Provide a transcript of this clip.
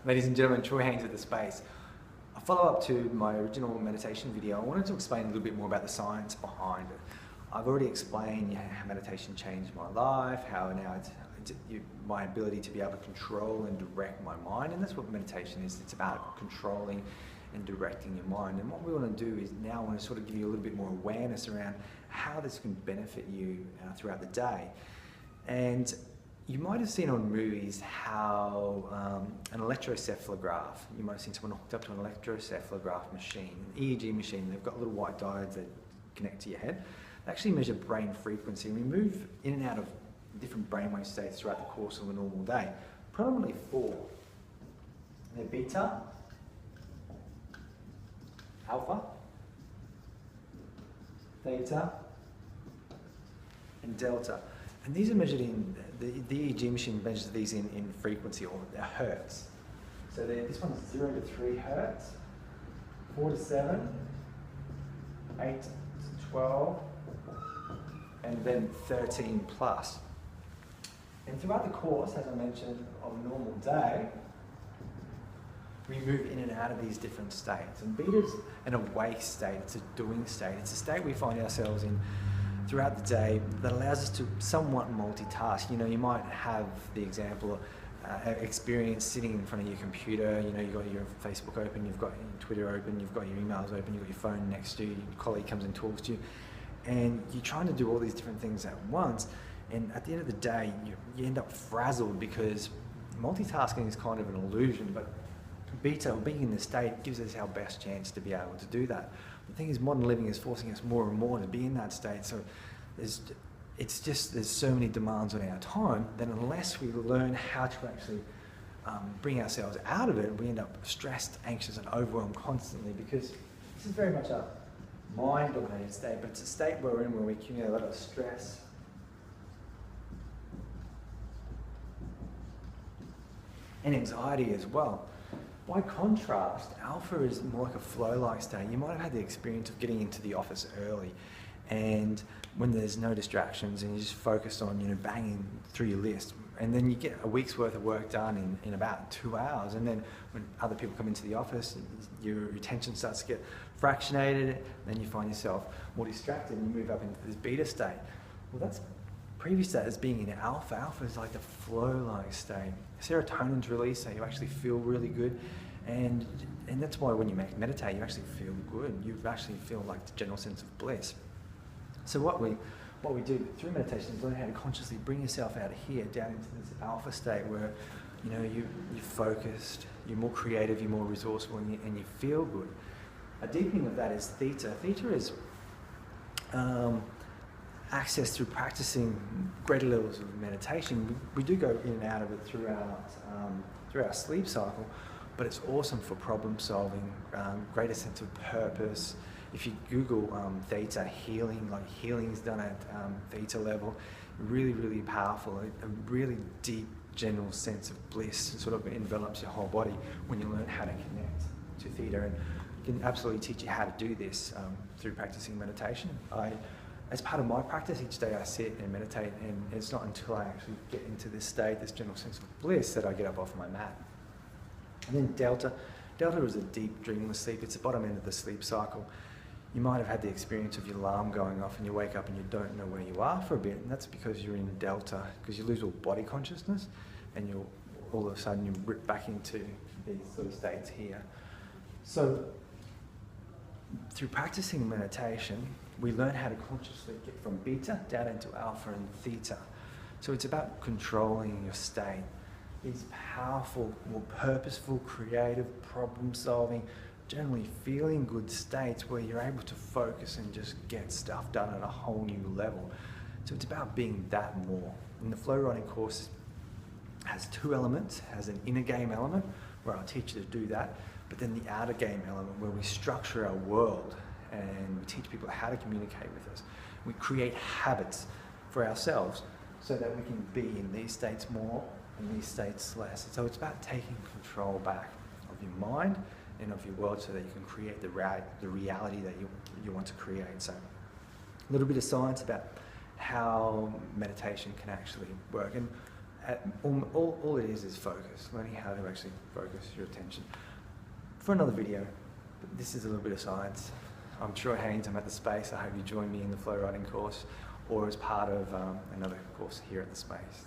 Ladies and gentlemen, Troy Haines at The Space. A follow-up to my original meditation video, I wanted to explain a little bit more about the science behind it. I've already explained how meditation changed my life, how now it's my ability to be able to control and direct my mind, and that's what meditation is. It's about controlling and directing your mind. And what we want to do is now I want to sort of give you a little bit more awareness around how this can benefit you throughout the day. And you might have seen on movies how an electroencephalograph, you might have seen someone hooked up to an electroencephalograph machine, an EEG machine. They've got little white diodes that connect to your head. They actually measure brain frequency, and we move in and out of different brainwave states throughout the course of a normal day. Predominantly four. They're beta, alpha, theta, and delta. And these are measured in, the EEG machine measures these in frequency, or hertz. So this one's 0 to 3 hertz, 4 to 7, 8 to 12, and then 13 plus. And throughout the course, as I mentioned, of a normal day, we move in and out of these different states. And beta's an awake state, it's a doing state. It's a state we find ourselves in throughout the day that allows us to somewhat multitask. You know, you might have the example experience sitting in front of your computer. You know, you've got your Facebook open, you've got your Twitter open, you've got your emails open, you've got your phone next to you, your colleague comes and talks to you, and you're trying to do all these different things at once. And at the end of the day, you end up frazzled, because multitasking is kind of an illusion, but beta, or being in this state, gives us our best chance to be able to do that. The thing is, modern living is forcing us more and more to be in that state. So there's so many demands on our time that unless we learn how to actually bring ourselves out of it, we end up stressed, anxious, and overwhelmed constantly, because this is very much a mind-dominated state, but it's a state we're in where we accumulate a lot of stress, and anxiety as well. By contrast, alpha is more like a flow-like state. You might have had the experience of getting into the office early, and when there's no distractions and you just focus on, you know, banging through your list, and then you get a week's worth of work done in about 2 hours, and then when other people come into the office, your attention starts to get fractionated, then you find yourself more distracted and you move up into this beta state. Well, that's previous to that as being in alpha. Alpha is like the flow-like state. Serotonin's released, so you actually feel really good, and that's why when you meditate, you actually feel good. You actually feel like the general sense of bliss. So what we do through meditation is learn how to consciously bring yourself out of here down into this alpha state where, you know, you're focused, you're more creative, you're more resourceful, and you feel good. A deepening of that is theta. Theta is access through practicing greater levels of meditation. We do go in and out of it throughout our sleep cycle, but it's awesome for problem solving, greater sense of purpose. If you Google theta healing, like healing's done at theta level, really, really powerful, a really deep general sense of bliss sort of envelops your whole body when you learn how to connect to theta. And I can absolutely teach you how to do this through practicing meditation. As part of my practice, each day I sit and meditate, and it's not until I actually get into this state, this general sense of bliss, that I get up off my mat. And then delta. Delta is a deep dreamless sleep. It's the bottom end of the sleep cycle. You might have had the experience of your alarm going off and you wake up and you don't know where you are for a bit, and that's because you're in delta, because you lose all body consciousness, and you'll all of a sudden you rip back into these sort of states here. So through practicing meditation, we learn how to consciously get from beta down into alpha and theta. So it's about controlling your state. These powerful, more purposeful, creative, problem-solving, generally feeling good states where you're able to focus and just get stuff done at a whole new level. So it's about being that more. And the flow writing course has two elements. It has an inner game element, where I'll teach you to do that, but then the outer game element, where we structure our world and we teach people how to communicate with us. We create habits for ourselves so that we can be in these states more and these states less. So it's about taking control back of your mind and of your world so that you can create the reality that you want to create. So a little bit of science about how meditation can actually work. And all it is focus, learning how to actually focus your attention. For another video, but this is a little bit of science. I'm sure Haines, I'm at the Space. I hope you join me in the flow writing course or as part of another course here at the Space.